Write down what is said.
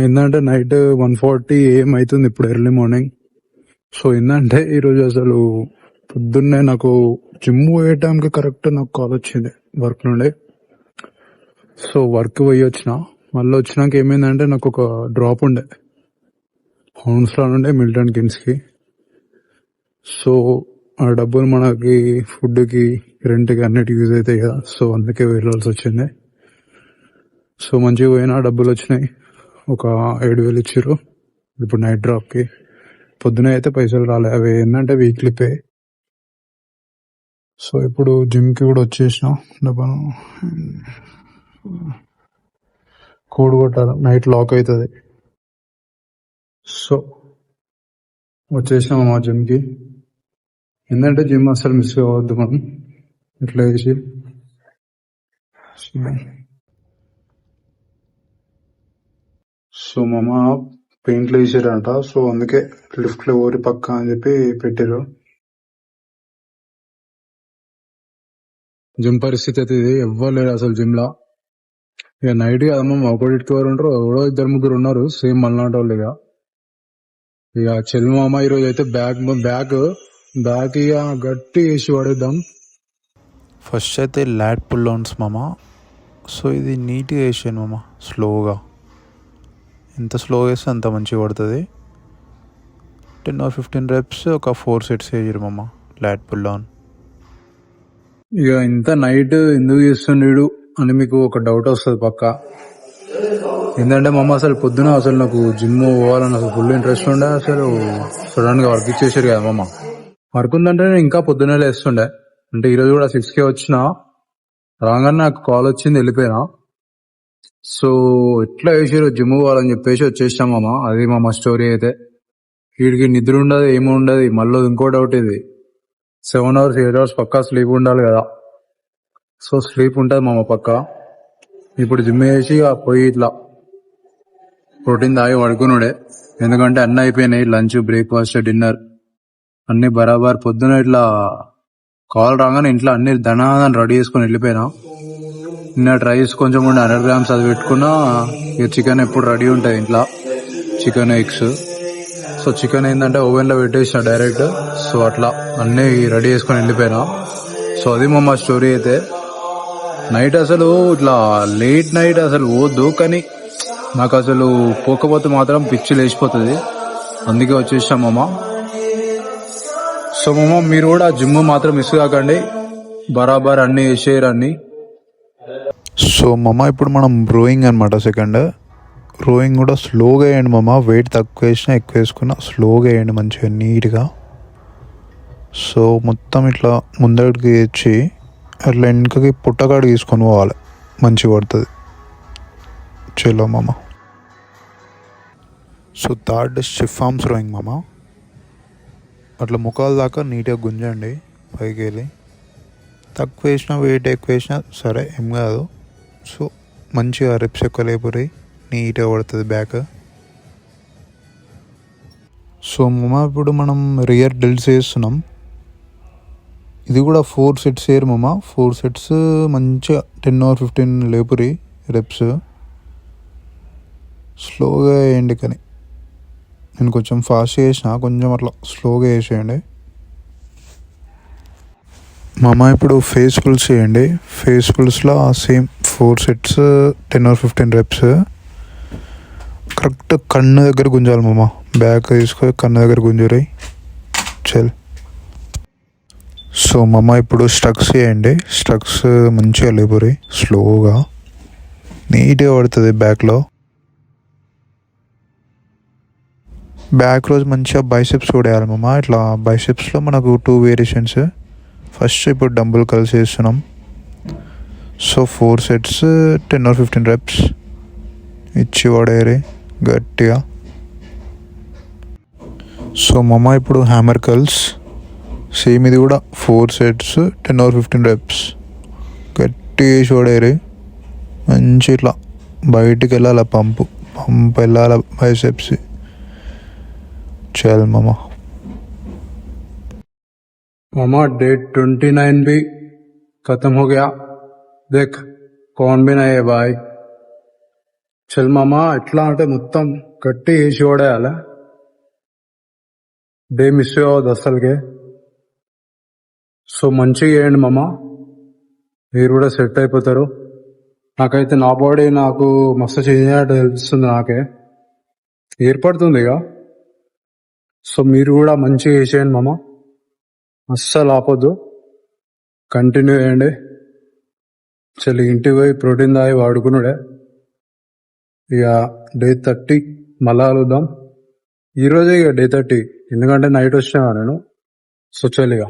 ఏంటంటే night 1:40 AM అవుతుంది ఇప్పుడు ఎర్లీ మార్నింగ్. సో ఏంటంటే ఈరోజు అసలు పొద్దున్నే నాకు జిమ్ పోయే టైంకి కరెక్ట్ నాకు కాల్ వచ్చింది వర్క్ నుండి. సో వర్క్ పోయి వచ్చిన, మళ్ళీ వచ్చినాక ఏమైందంటే నాకు ఒక డ్రాప్ ఉండే హౌన్స్లో నుండే మిల్టన్ కిన్స్కి. సో ఆ డబ్బులు మనకి ఫుడ్కి, రెంట్కి అన్నిటికి యూజ్ అవుతాయి కదా. సో అందుకే వెళ్ళాల్సి వచ్చింది. సో మంచిగా పోయినా, డబ్బులు వచ్చినాయి. ఒక 7,000 ఇచ్చారు ఇప్పుడు నైట్ డ్రాప్కి. పొద్దున అయితే పైసలు రాలే, అవి ఏంటంటే వీక్లీ పే. సో ఇప్పుడు జిమ్కి కూడా వచ్చేసిన. డబ్బులు కోడ్ కొట్టాలి, నైట్ లాక్ అవుతుంది. సో వచ్చేసినాము మా జిమ్కి. ఏంటంటే జిమ్ అసలు మిస్ కావద్దు మనం ఇట్లా వేసి. సో మామ పెయింట్లు వేసారంట. సో అందుకే లిఫ్ట్ లో ఊరి పక్క అని చెప్పి పెట్టారు. జిమ్ పరిస్థితి అయితే ఇది, ఎవ్వరు లేరు అసలు జిమ్ లా. ఇక నైట్ కదమ్మా, ఒకటికి ఎవరు ఉంటారు, ఎవరో 2-3 ఉన్నారు సేమ్ మళ్ళాంటి వాళ్ళు. ఇక చెల్లి మామ ఈరోజు అయితే బ్యాక్ ఇక గట్టి వేసి పడేద్దాం. ఫస్ట్ అయితే ల్యాట్ పుల్ డౌన్స్ మామ. సో ఇది నీట్గా వేసాను మామ, స్లోగా. ఎంత స్లోగా వేస్తే అంత మంచిగా పడుతుంది. 10 or 15 reps, ఒక 4 sets వేయరు మామ ల్యాట్ పుల్ డౌన్. ఇక ఇంత నైట్ ఎందుకు చేస్తుండేడు అని మీకు ఒక డౌట్ వస్తుంది పక్క. ఏంటంటే మామ అసలు పొద్దున అసలు నాకు జిమ్ పోవాలని అసలు ఫుల్ ఇంట్రెస్ట్ ఉండే. అసలు సడన్ గా వర్క్ ఇచ్చేసారు కదా మామ. వర్క్ ఉందంటే నేను ఇంకా పొద్దున్నే లేస్తుండే. అంటే ఈరోజు కూడా 6కే వచ్చిన, రాగానే నాకు కాల్ వచ్చింది, వెళ్ళిపోయినా. సో ఎట్లా వేసారు జిమ్ పోవాలని చెప్పేసి వచ్చేసాం మామ. అది మామ స్టోరీ అయితే. వీడికి నిద్ర ఉండదు, ఏమి ఉండదు. మళ్ళీ ఇంకో డౌట్, ఇది 7 hours 8 hours పక్కా స్లీప్ ఉండాలి కదా. సో స్లీప్ ఉంటుంది మామ పక్క. ఇప్పుడు జిమ్ వేసి పోయి ఇట్లా ప్రోటీన్ తాగి పడుకున్నాడే. ఎందుకంటే అన్నీ అయిపోయినాయి, లంచ్, బ్రేక్ఫాస్ట్, డిన్నర్ అన్ని బరాబర్. పొద్దున ఇట్లా కాల్ రాగానే ఇంట్లో అన్ని ధనాదని రెడీ చేసుకుని వెళ్ళిపోయినా. నిన్న రైస్ కొంచెం ఉండే 100 grams అది పెట్టుకున్నా. ఇక చికెన్ ఎప్పుడు రెడీ ఉంటుంది ఇంట్లో, చికెన్, ఎగ్స్. సో చికెన్ ఏంటంటే ఓవెన్లో పెట్టేసిన డైరెక్ట్. సో అట్లా అన్నీ రెడీ చేసుకొని వెళ్ళిపోయినా. సో అది మా స్టోరీ అయితే. నైట్ అసలు ఇట్లా లేట్ నైట్ అసలు పోవద్దు, కానీ నాకు అసలు పోకపోతే మాత్రం పిచ్చి లేచిపోతుంది. అందుకే వచ్చేసాం మామ. సో మామ మీరు కూడా జిమ్ మాత్రం మిస్ కాకండి, బరాబర్ అన్ని వేసేయరు అన్ని. సో మామ ఇప్పుడు మనం రోయింగ్ అనమాట. సెకండ్ రోయింగ్ కూడా స్లోగా వేయండి మామ. వెయిట్ తక్కువ వేసినా ఎక్కువ వేసుకున్నా స్లోగా వేయండి, మంచిగా నీట్గా. సో మొత్తం ఇట్లా ముందడికి తెచ్చి అట్లా వెనుకకి పుట్టకాడు తీసుకొని పోవాలి, మంచిగా పడుతుంది. చలో మామ. So third stiff arms rowing మామ. అట్లా ముఖాల దాకా నీట్గా గుంజండి పైకి వెళ్ళి. తక్కువ వేసినా వెయిట్ ఎక్కువ వేసినా సరే ఏం కాదు. సో మంచిగా రెప్స్ ఎక్కువ లేపురి, నీట్గా పడుతుంది బ్యాక్. సో మామ ఇప్పుడు మనం రియర్ డెల్స్ వేస్తున్నాం. ఇది కూడా 4 sets వేయరు మామ. 4 sets మంచిగా 10 or 15 లేపురి రెప్స్. స్లోగా వేయండి, కానీ నేను కొంచెం ఫాస్ట్ చేసిన, కొంచెం అట్లా స్లోగా వేసేయండి మామ. ఇప్పుడు ఫేస్ పుల్స్ చేయండి. ఫేస్ పుల్స్లో same 4 sets 10 or 15 reps. Correct కన్ను దగ్గర గుంజాలి మామ. బ్యాక్ తీసుకొని కన్ను దగ్గర గుంజురాయి. చల్. సో మామ ఇప్పుడు స్ట్రక్స్ చేయండి. స్ట్రక్స్ మంచిగా లేపురి, స్లోగా నీట్గా పడుతుంది బ్యాక్లో. బ్యాక్ రోజు మంచిగా బైసెప్స్ కూడా వేయాలి మామ. ఇట్లా బైసెప్స్లో మనకు 2 వేరియేషన్స్. ఫస్ట్ ఇప్పుడు డంబుల్ కలిసి చేస్తున్నాం. సో 4 sets 10 or 15 reps ఇచ్చి పడేరి గట్టిగా. సో మామ ఇప్పుడు హ్యామర్ కల్స్ సేమ్. ఇది కూడా 4 sets 10 or 15 reps గట్టిగా వేసి పడేరి. మంచి ఇట్లా బయటికి వెళ్ళాలి, పంప్ వెళ్ళాలి బైసెప్స్. चल मामा. डे 29 भी खत्म हो गया. देख कौन भी नहीं है भाई. చల్ మామ, ఎట్లా అంటే మొత్తం గట్టి వేసి ఓడేయాలి. డే మిస్ అవ్వద్దు అసలుకే. సో మంచిగా చేయండి మామ, మీరు కూడా సెట్ అయిపోతారు. నాకైతే నా బాడీ నాకు మస్తు చేంజ్ అయినట్టు తెలుస్తుంది, నాకే ఏర్పడుతుంది ఇక. సో మీరు కూడా మంచిగా చేసేయండి మామ, అస్సలు ఆపొద్దు, కంటిన్యూ చేయండి. చలి ఇంటికి పోయి ప్రోటీన్ తాగి వాడుకున్నాడే. ఇక డే 30 మళ్ళా కలుద్దాం. ఈరోజే ఇక డే 30, ఎందుకంటే నైట్ వచ్చినా నేను. సో చల్ ఇక.